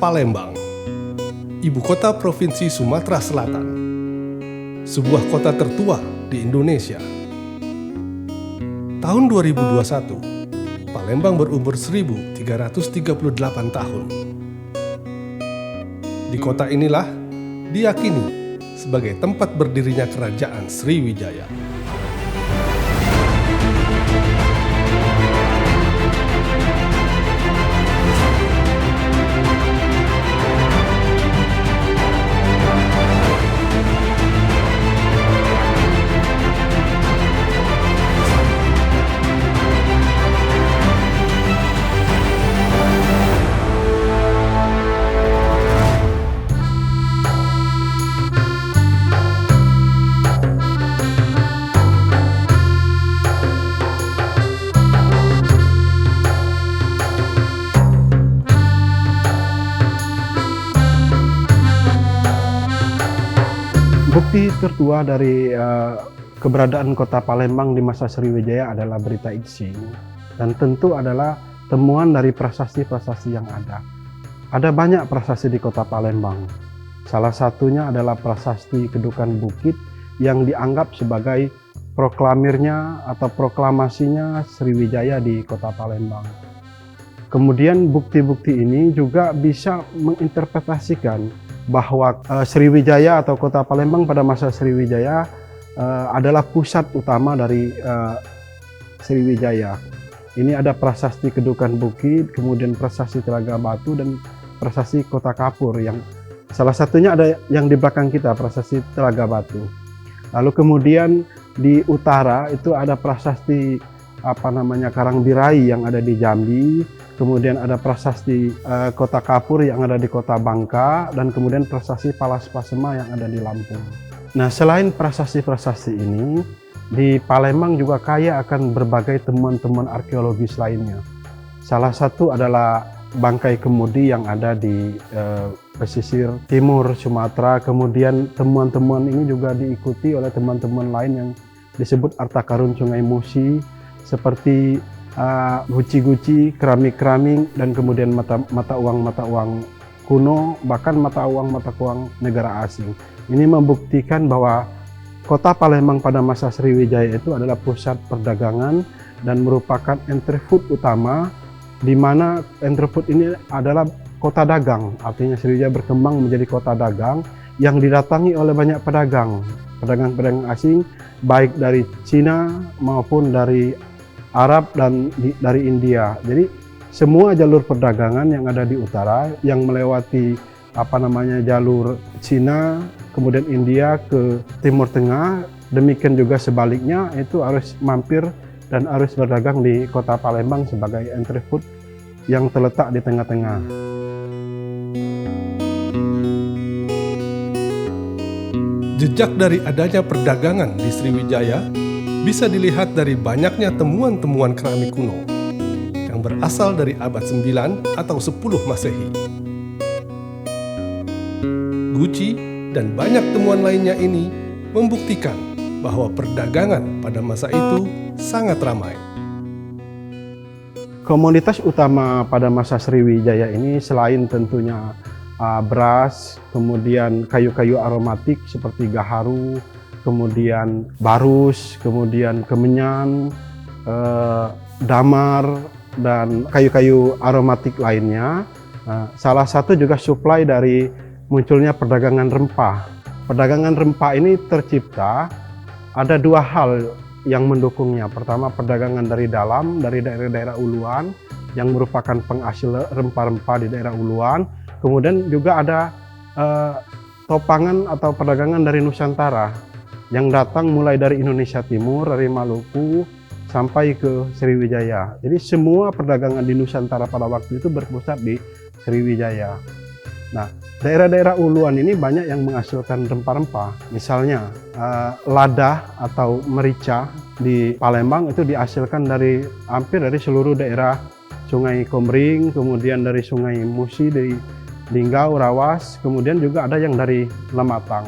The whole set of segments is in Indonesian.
Palembang, ibu kota Provinsi Sumatera Selatan, sebuah kota tertua di Indonesia. Tahun 2021, Palembang berumur 1338 tahun. Di kota inilah diyakini sebagai tempat berdirinya Kerajaan Sriwijaya. Bukti tertua dari keberadaan kota Palembang di masa Sriwijaya adalah berita Ixing, dan tentu adalah temuan dari prasasti-prasasti yang ada. Ada banyak prasasti di kota Palembang. Salah satunya adalah prasasti Kedukan Bukit yang dianggap sebagai proklamirnya atau proklamasinya Sriwijaya di kota Palembang. Kemudian bukti-bukti ini juga bisa menginterpretasikan bahwa Sriwijaya atau kota Palembang pada masa Sriwijaya adalah pusat utama dari Sriwijaya. Ini ada prasasti Kedukan Bukit, kemudian prasasti Telaga Batu, dan prasasti Kota Kapur, yang salah satunya ada yang di belakang kita, prasasti Telaga Batu. Lalu kemudian di utara itu ada prasasti Karangbirai yang ada di Jambi. Kemudian ada prasasti Kota Kapur yang ada di Kota Bangka, dan kemudian prasasti Palas Pasema yang ada di Lampung. Nah, selain prasasti-prasasti ini, di Palembang juga kaya akan berbagai temuan-temuan arkeologis lainnya. Salah satu adalah bangkai kemudi yang ada di pesisir timur Sumatera. Kemudian temuan-temuan ini juga diikuti oleh temuan-temuan lain yang disebut harta karun Sungai Musi, seperti guci-guci, keramik-keramik, dan kemudian mata uang kuno, bahkan mata uang negara asing. Ini membuktikan bahwa kota Palembang pada masa Sriwijaya itu adalah pusat perdagangan dan merupakan entry food utama, di mana entry food ini adalah kota dagang. Artinya Sriwijaya berkembang menjadi kota dagang yang didatangi oleh banyak pedagang asing, baik dari Cina maupun dari Arab dan dari India. Jadi semua jalur perdagangan yang ada di utara yang melewati jalur Cina, kemudian India ke Timur Tengah, demikian juga sebaliknya, itu harus mampir dan harus berdagang di kota Palembang sebagai entry food yang terletak di tengah-tengah. Jejak dari adanya perdagangan di Sriwijaya bisa dilihat dari banyaknya temuan-temuan keramik kuno yang berasal dari abad 9 atau 10 Masehi. Guci dan banyak temuan lainnya ini membuktikan bahwa perdagangan pada masa itu sangat ramai. Komoditas utama pada masa Sriwijaya ini selain tentunya beras, kemudian kayu-kayu aromatik seperti gaharu, kemudian barus, kemudian kemenyan, damar, dan kayu-kayu aromatik lainnya. Salah satu juga suplai dari munculnya perdagangan rempah. Perdagangan rempah ini tercipta, ada dua hal yang mendukungnya. Pertama, perdagangan dari dalam, dari daerah-daerah uluan yang merupakan penghasil rempah-rempah di daerah uluan. Kemudian juga ada topangan atau perdagangan dari Nusantara yang datang mulai dari Indonesia Timur, dari Maluku, sampai ke Sriwijaya. Jadi semua perdagangan di Nusantara pada waktu itu berpusat di Sriwijaya. Nah, daerah-daerah uluan ini banyak yang menghasilkan rempah-rempah. Misalnya lada atau merica di Palembang itu dihasilkan hampir dari seluruh daerah Sungai Komering, kemudian dari Sungai Musi, dari Linggau, Rawas, kemudian juga ada yang dari Lematang.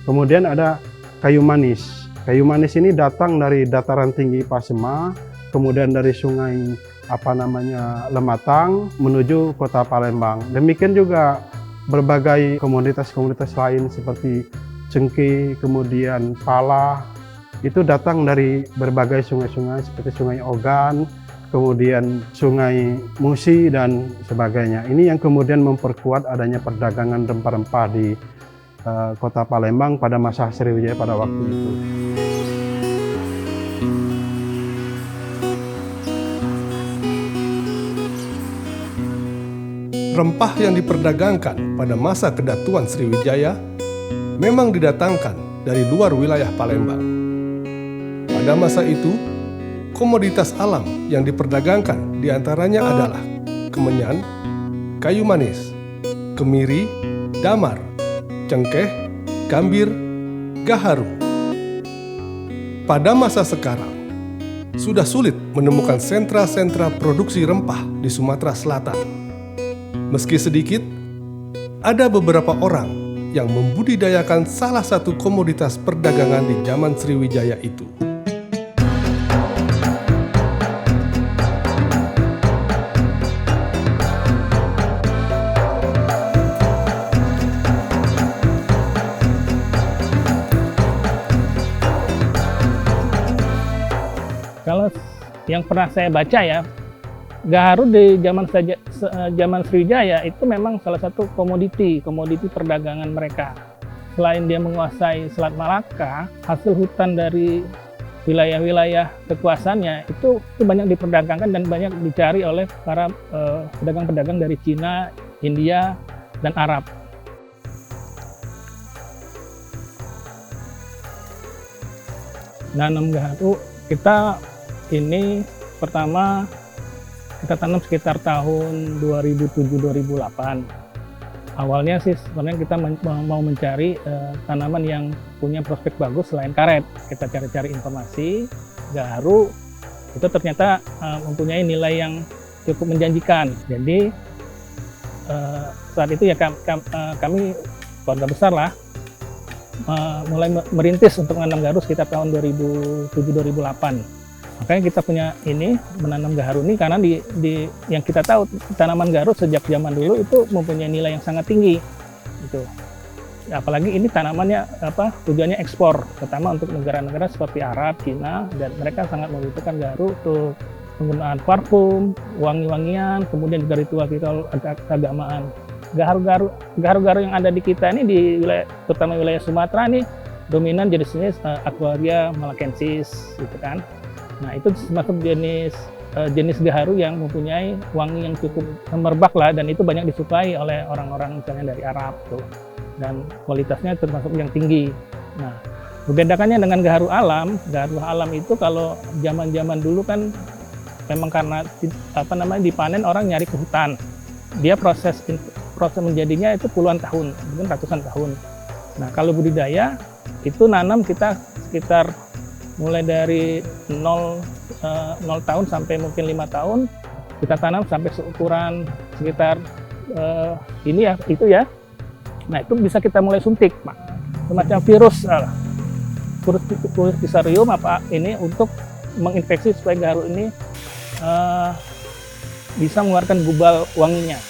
Kemudian ada kayu manis. Kayu manis ini datang dari dataran tinggi Pasema, kemudian dari Sungai Lematang menuju kota Palembang. Demikian juga berbagai komoditas-komoditas lain seperti cengkeh, kemudian pala, itu datang dari berbagai sungai-sungai seperti Sungai Ogan, kemudian Sungai Musi dan sebagainya. Ini yang kemudian memperkuat adanya perdagangan rempah-rempah di kota Palembang pada masa Sriwijaya pada waktu itu. Rempah yang diperdagangkan pada masa kedatuan Sriwijaya memang didatangkan dari luar wilayah Palembang. Pada masa itu, komoditas alam yang diperdagangkan diantaranya adalah kemenyan, kayu manis, kemiri, damar, cengkeh, gambir, gaharu. Pada masa sekarang, sudah sulit menemukan sentra-sentra produksi rempah di Sumatera Selatan. Meski sedikit, ada beberapa orang yang membudidayakan salah satu komoditas perdagangan di zaman Sriwijaya itu. Kalau yang pernah saya baca ya, gaharu di zaman Sriwijaya itu memang salah satu komoditi perdagangan mereka. Selain dia menguasai Selat Malaka, hasil hutan dari wilayah-wilayah kekuasaannya itu banyak diperdagangkan dan banyak dicari oleh para pedagang-pedagang dari Cina, India, dan Arab. Nanam gaharu kita ini pertama kita tanam sekitar tahun 2007-2008. Awalnya sih sebenarnya kita mau mencari tanaman yang punya prospek bagus selain karet. Kita cari-cari informasi, gaharu itu ternyata mempunyai nilai yang cukup menjanjikan. Jadi saat itu ya kami keluarga besar lah mulai merintis untuk menanam gaharu sekitar tahun 2007-2008. Makanya kita punya ini menanam gaharu ini karena di yang kita tahu tanaman gaharu sejak zaman dulu itu mempunyai nilai yang sangat tinggi gitu. Apalagi ini tanamannya tujuannya ekspor, terutama untuk negara-negara seperti Arab, Cina, dan mereka sangat membutuhkan gaharu untuk penggunaan parfum, wangi-wangian, kemudian juga ritual-ritual keagamaan. Gaharu-gaharu yang ada di kita ini di wilayah, terutama wilayah Sumatera nih dominan jenis-jenis Aquaria malakensis gitu kan. Nah itu termasuk jenis gaharu yang mempunyai wangi yang cukup merebak lah, dan itu banyak disukai oleh orang-orang misalnya dari Arab tuh, dan kualitasnya termasuk yang tinggi. Nah membedakannya dengan gaharu alam itu kalau zaman dulu kan memang karena dipanen orang nyari ke hutan, dia proses menjadinya itu puluhan tahun, mungkin ratusan tahun. Nah kalau budidaya itu nanam kita sekitar mulai dari 0 tahun sampai mungkin 5 tahun kita tanam sampai seukuran sekitar ini ya, itu ya. Nah itu bisa kita mulai suntik, Pak. Semacam virus Fusarium ini untuk menginfeksi supaya gaharu ini bisa mengeluarkan gubal wanginya.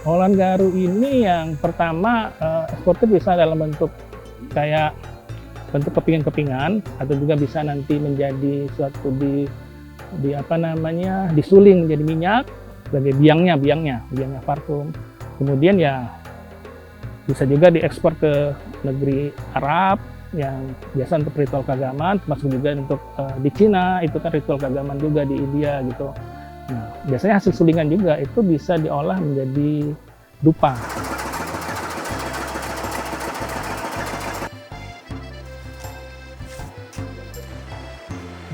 Olahan gaharu ini yang pertama ekspornya bisa dalam bentuk kayak bentuk kepingan-kepingan, atau juga bisa nanti menjadi suatu disuling menjadi minyak sebagai biangnya parfum. Kemudian ya bisa juga diekspor ke negeri Arab yang biasa untuk ritual keagamaan, termasuk juga untuk di Cina itu kan ritual keagamaan juga, di India gitu. Nah, biasanya hasil sulingan juga itu bisa diolah menjadi dupa.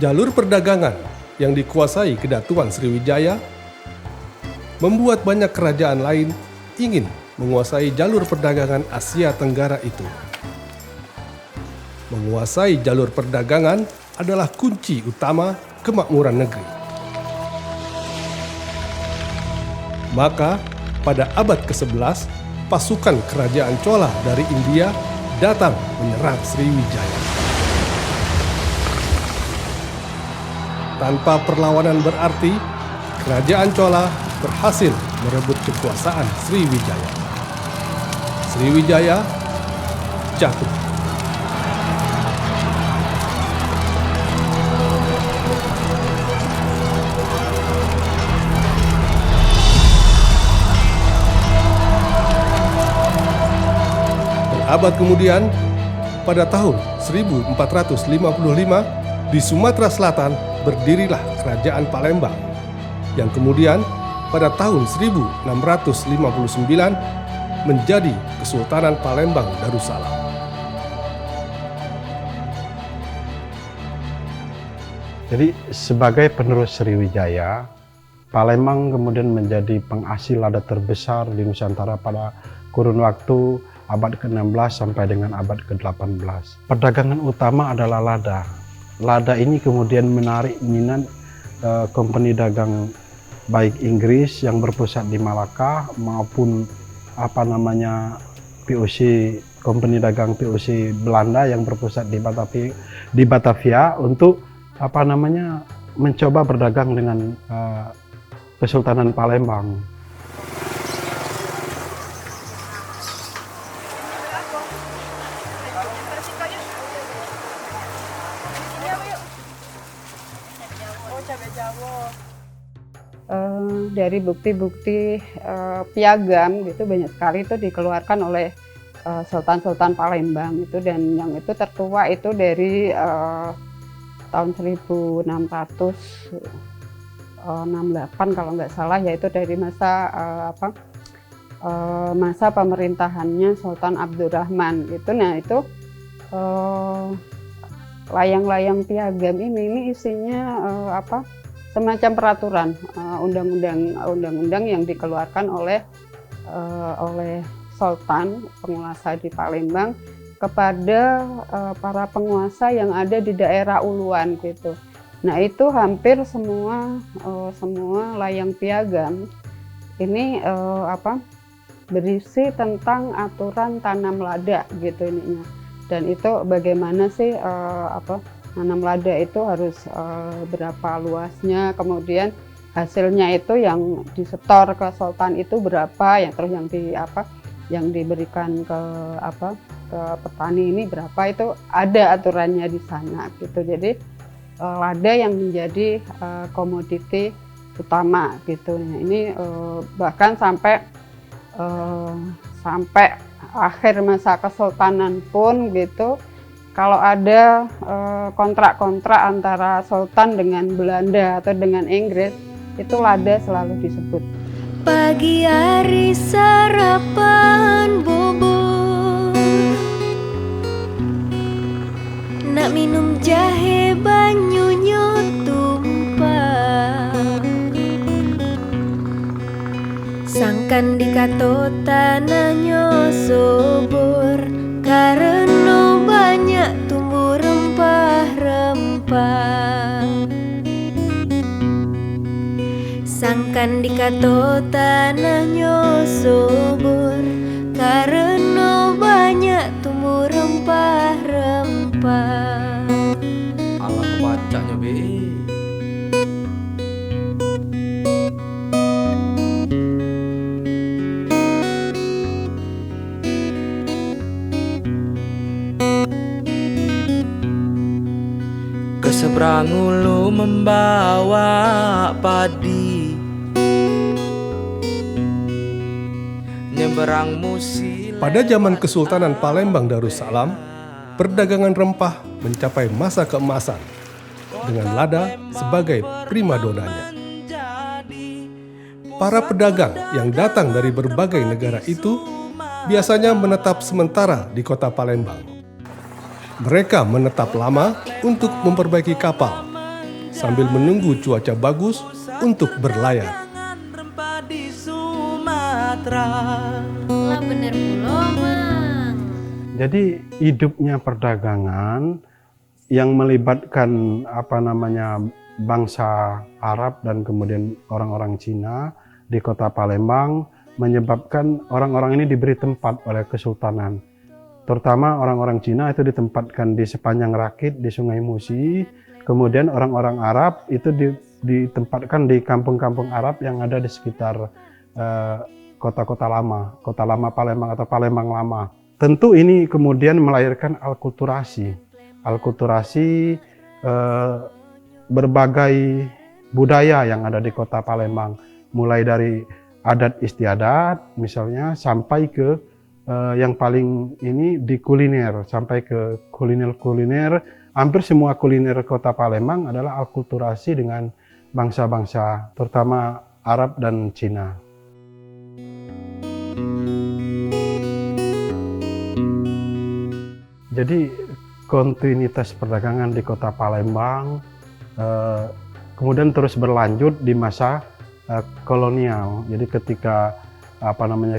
Jalur perdagangan yang dikuasai Kedatuan Sriwijaya membuat banyak kerajaan lain ingin menguasai jalur perdagangan Asia Tenggara itu. Menguasai jalur perdagangan adalah kunci utama kemakmuran negeri. Maka pada abad ke-11, pasukan kerajaan Chola dari India datang menyerang Sriwijaya. Tanpa perlawanan berarti, kerajaan Chola berhasil merebut kekuasaan Sriwijaya. Sriwijaya jatuh. Berabad kemudian, pada tahun 1455, di Sumatera Selatan berdirilah Kerajaan Palembang, yang kemudian pada tahun 1659 menjadi Kesultanan Palembang Darussalam. Jadi sebagai penerus Sriwijaya, Palembang kemudian menjadi penghasil lada terbesar di Nusantara pada kurun waktu abad ke-16 sampai dengan abad ke-18. Perdagangan utama adalah lada. Lada ini kemudian menarik minat kompeni dagang baik Inggris yang berpusat di Malaka maupun POC, kompeni dagang POC Belanda yang berpusat di Batavia untuk mencoba berdagang dengan Kesultanan Palembang. Dari bukti-bukti piagam gitu banyak sekali itu dikeluarkan oleh Sultan-Sultan Palembang itu, dan yang itu tertua itu dari tahun 1668 kalau nggak salah, yaitu dari masa pemerintahannya Sultan Abdurrahman gitu. Nah itu layang-layang piagam ini isinya semacam peraturan undang-undang yang dikeluarkan oleh Sultan penguasa di Palembang kepada para penguasa yang ada di daerah uluan gitu. Nah itu hampir semua layang piagam ini berisi tentang aturan tanam lada gitu ininya. Dan itu bagaimana sih nanam lada itu harus berapa luasnya, kemudian hasilnya itu yang disetor ke Sultan itu berapa, yang terus yang diberikan ke petani ini berapa, itu ada aturannya di sana gitu. Jadi lada yang menjadi komoditi utama gitu. Nah, ini bahkan sampai akhir masa kesultanan pun gitu, kalau ada kontrak-kontrak antara Sultan dengan Belanda atau dengan Inggris, itu lada selalu disebut. Pagi hari sarapan bubur, nak minum jahe banyunya tumpah, sangkan dikato tanahnya subur, karena banyak tumbuh rempah-rempah. Sangkan dikato tanahnya subur, karena banyak tumbuh rempah-rempah. Allah kebacanya be. Keseberang ulu membawa padi, nyeberang musil. Pada zaman Kesultanan Palembang Darussalam, perdagangan rempah mencapai masa keemasan dengan lada sebagai primadonanya. Para pedagang yang datang dari berbagai negara itu biasanya menetap sementara di kota Palembang. Mereka menetap lama untuk memperbaiki kapal sambil menunggu cuaca bagus untuk berlayar. Lah bener pula, Mang. Jadi hidupnya perdagangan yang melibatkan bangsa Arab dan kemudian orang-orang Cina di kota Palembang, menyebabkan orang-orang ini diberi tempat oleh Kesultanan. Terutama orang-orang Cina itu ditempatkan di sepanjang Rakit, di Sungai Musi. Kemudian orang-orang Arab itu ditempatkan di kampung-kampung Arab yang ada di sekitar kota-kota lama, kota lama Palembang atau Palembang lama. Tentu ini kemudian melahirkan alkulturasi. Alkulturasi berbagai budaya yang ada di kota Palembang. Mulai dari adat istiadat misalnya sampai ke yang paling ini di kuliner, sampai ke kuliner-kuliner. Hampir semua kuliner kota Palembang adalah alkulturasi dengan bangsa-bangsa, terutama Arab dan Cina. Jadi kontinuitas perdagangan di kota Palembang kemudian terus berlanjut di masa kolonial. Jadi ketika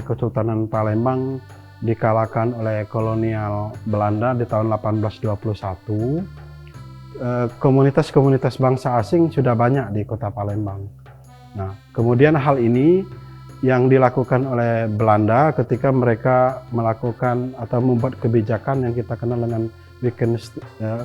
Kesultanan Palembang dikalahkan oleh kolonial Belanda di tahun 1821, komunitas-komunitas bangsa asing sudah banyak di kota Palembang. Nah, kemudian hal ini yang dilakukan oleh Belanda ketika mereka melakukan atau membuat kebijakan yang kita kenal dengan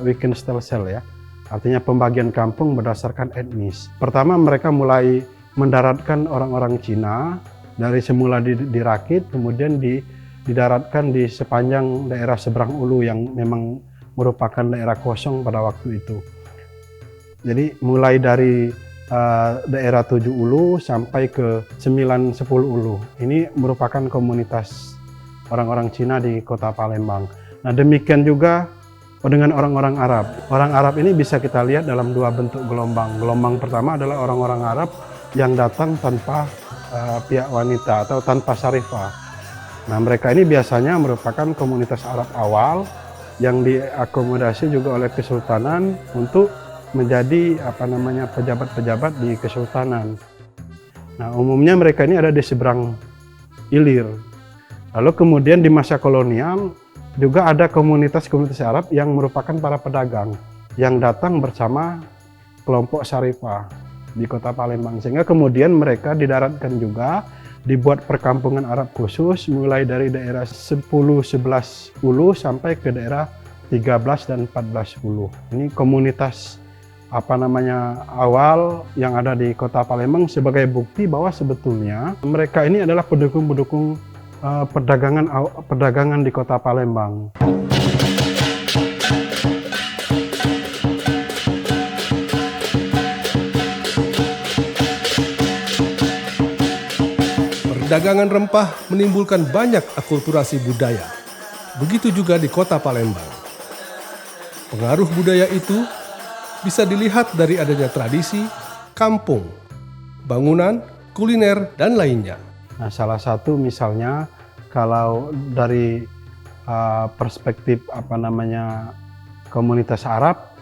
Wickenstelsel ya, artinya pembagian kampung berdasarkan etnis. Pertama mereka mulai mendaratkan orang-orang Cina dari semula di Rakit, kemudian didaratkan di sepanjang daerah seberang Ulu yang memang merupakan daerah kosong pada waktu itu. Jadi mulai dari daerah 7 Ulu sampai ke 9-10 Ulu. Ini merupakan komunitas orang-orang Cina di kota Palembang. Nah demikian juga dengan orang-orang Arab. Orang Arab ini bisa kita lihat dalam dua bentuk gelombang. Gelombang pertama adalah orang-orang Arab yang datang tanpa pihak wanita atau tanpa syarifah. Nah mereka ini biasanya merupakan komunitas Arab awal yang diakomodasi juga oleh Kesultanan untuk menjadi pejabat-pejabat di Kesultanan. Nah umumnya mereka ini ada di seberang Ilir. Lalu kemudian di masa kolonial juga ada komunitas-komunitas Arab yang merupakan para pedagang yang datang bersama kelompok syarifah di kota Palembang, sehingga kemudian mereka didaratkan juga, dibuat perkampungan Arab khusus mulai dari daerah 10-11 Ulu sampai ke daerah 13 dan 14 Ulu. Ini komunitas awal yang ada di kota Palembang sebagai bukti bahwa sebetulnya mereka ini adalah pendukung-pendukung perdagangan di kota Palembang. Perdagangan rempah menimbulkan banyak akulturasi budaya. Begitu juga di kota Palembang. Pengaruh budaya itu bisa dilihat dari adanya tradisi, kampung, bangunan, kuliner, dan lainnya. Nah, salah satu misalnya kalau dari perspektif komunitas Arab,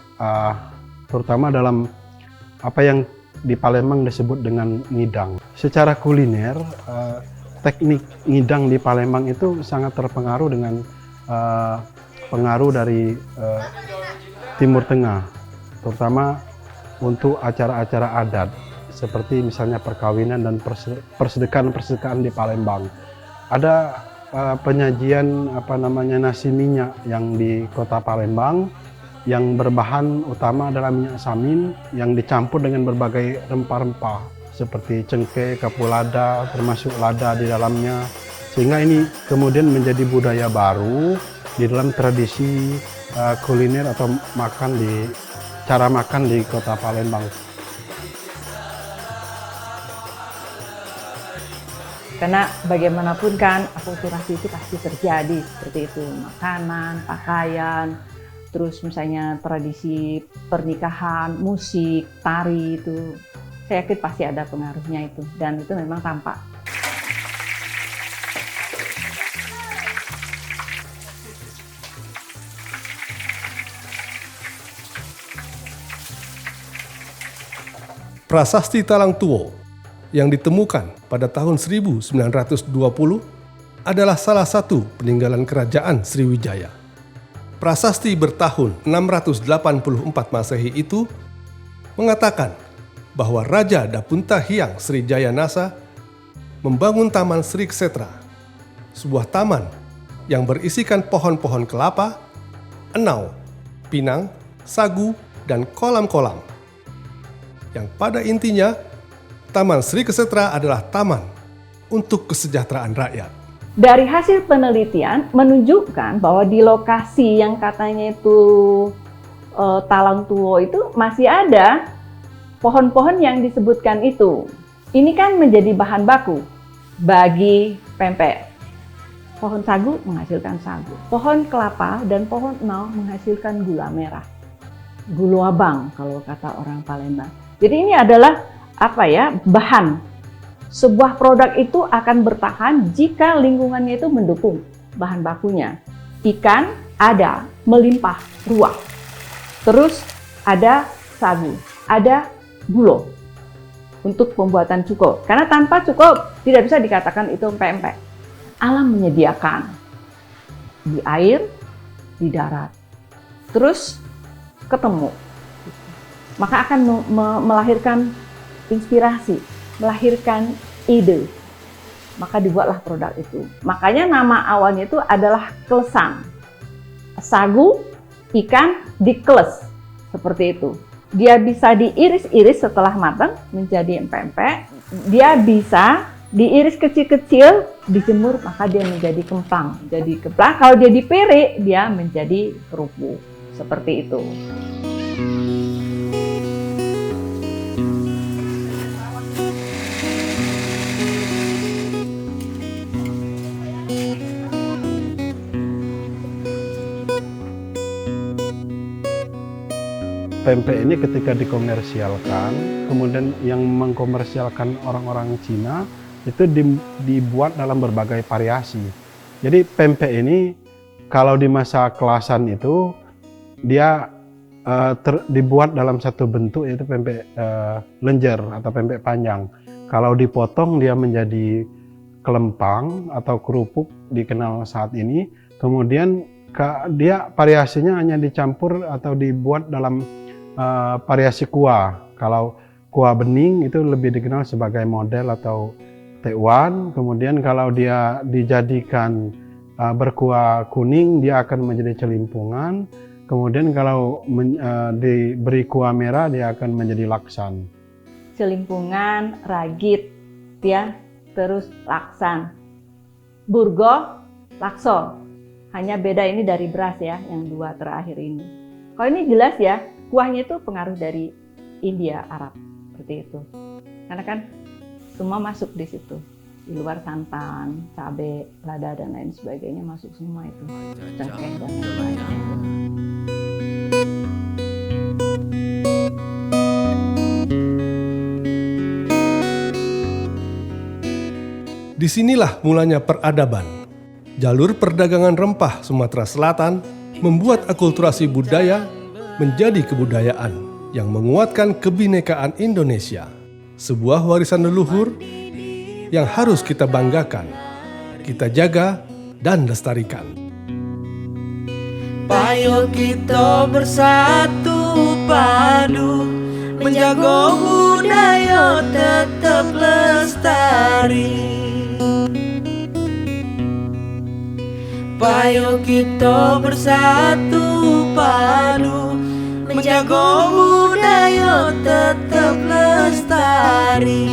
terutama dalam apa yang di Palembang disebut dengan ngidang. Secara kuliner, teknik ngidang di Palembang itu sangat terpengaruh dengan pengaruh dari Timur Tengah, terutama untuk acara-acara adat seperti misalnya perkawinan dan persedekatan di Palembang. Ada penyajian nasi minyak yang di kota Palembang yang berbahan utama adalah minyak samin yang dicampur dengan berbagai rempah-rempah seperti cengkeh, kapulada, termasuk lada di dalamnya, sehingga ini kemudian menjadi budaya baru di dalam tradisi kuliner atau cara makan di kota Palembang. Karena bagaimanapun kan akulturasi itu pasti terjadi seperti itu, makanan, pakaian, terus misalnya tradisi pernikahan, musik, tari itu, saya yakin pasti ada pengaruhnya itu, dan itu memang tampak. Prasasti Talang Tuo yang ditemukan pada tahun 1920 adalah salah satu peninggalan kerajaan Sriwijaya. Prasasti bertahun 684 Masehi itu mengatakan bahwa Raja Dapunta Hyang Srijayanasa membangun Taman Sri Ksetra, sebuah taman yang berisikan pohon-pohon kelapa, enau, pinang, sagu, dan kolam-kolam. Yang pada intinya, Taman Sri Ksetra adalah taman untuk kesejahteraan rakyat. Dari hasil penelitian menunjukkan bahwa di lokasi yang katanya itu Talang Tuo itu masih ada pohon-pohon yang disebutkan itu. Ini kan menjadi bahan baku bagi pempek. Pohon sagu menghasilkan sagu, pohon kelapa dan pohon enau menghasilkan gula merah, gula abang kalau kata orang Palembang. Jadi ini adalah bahan. Sebuah produk itu akan bertahan jika lingkungannya itu mendukung bahan bakunya. Ikan ada, melimpah ruah. Terus ada sagu, ada gula untuk pembuatan cuko. Karena tanpa cuko tidak bisa dikatakan itu pempek. Alam menyediakan di air, di darat. Terus ketemu. Maka akan melahirkan inspirasi, melahirkan ide. Maka dibuatlah produk itu. Makanya nama awalnya itu adalah klesang. Sagu, ikan dikles. Seperti itu. Dia bisa diiris-iris setelah matang menjadi empek-empek. Dia bisa diiris kecil-kecil, dijemur, maka dia menjadi kemplang. Jadi kemplang, kalau dia dipirik, dia menjadi kerupuk. Seperti itu. Pempek ini ketika dikomersialkan, kemudian yang mengkomersialkan orang-orang Cina itu dibuat dalam berbagai variasi. Jadi pempek ini kalau di masa kelasan itu dia dibuat dalam satu bentuk, yaitu pempek lenjer atau pempek panjang. Kalau dipotong dia menjadi kelempang atau kerupuk dikenal saat ini. Kemudian dia variasinya hanya dicampur atau dibuat dalam variasi kuah. Kalau kuah bening itu lebih dikenal sebagai model atau tekwan. Kemudian kalau dia dijadikan berkuah kuning, dia akan menjadi celimpungan. Kemudian kalau diberi kuah merah, dia akan menjadi laksan. Celimpungan, ragit, ya, terus laksan. Burgo, lakso. Hanya beda ini dari beras ya, yang dua terakhir ini. Kalau ini jelas ya, kuahnya itu pengaruh dari India, Arab, seperti itu. Karena kan semua masuk di situ. Di luar santan, cabai, lada, dan lain sebagainya masuk semua itu. Cengkeh dan lain-lain. Disinilah mulanya peradaban. Jalur perdagangan rempah Sumatera Selatan membuat akulturasi budaya menjadi kebudayaan yang menguatkan kebinekaan Indonesia. Sebuah warisan leluhur yang harus kita banggakan, kita jaga dan lestarikan. Payo kita bersatu padu, menjaga budaya tetap lestari. Payo kita bersatu padu, menjaga budaya tetap lestari.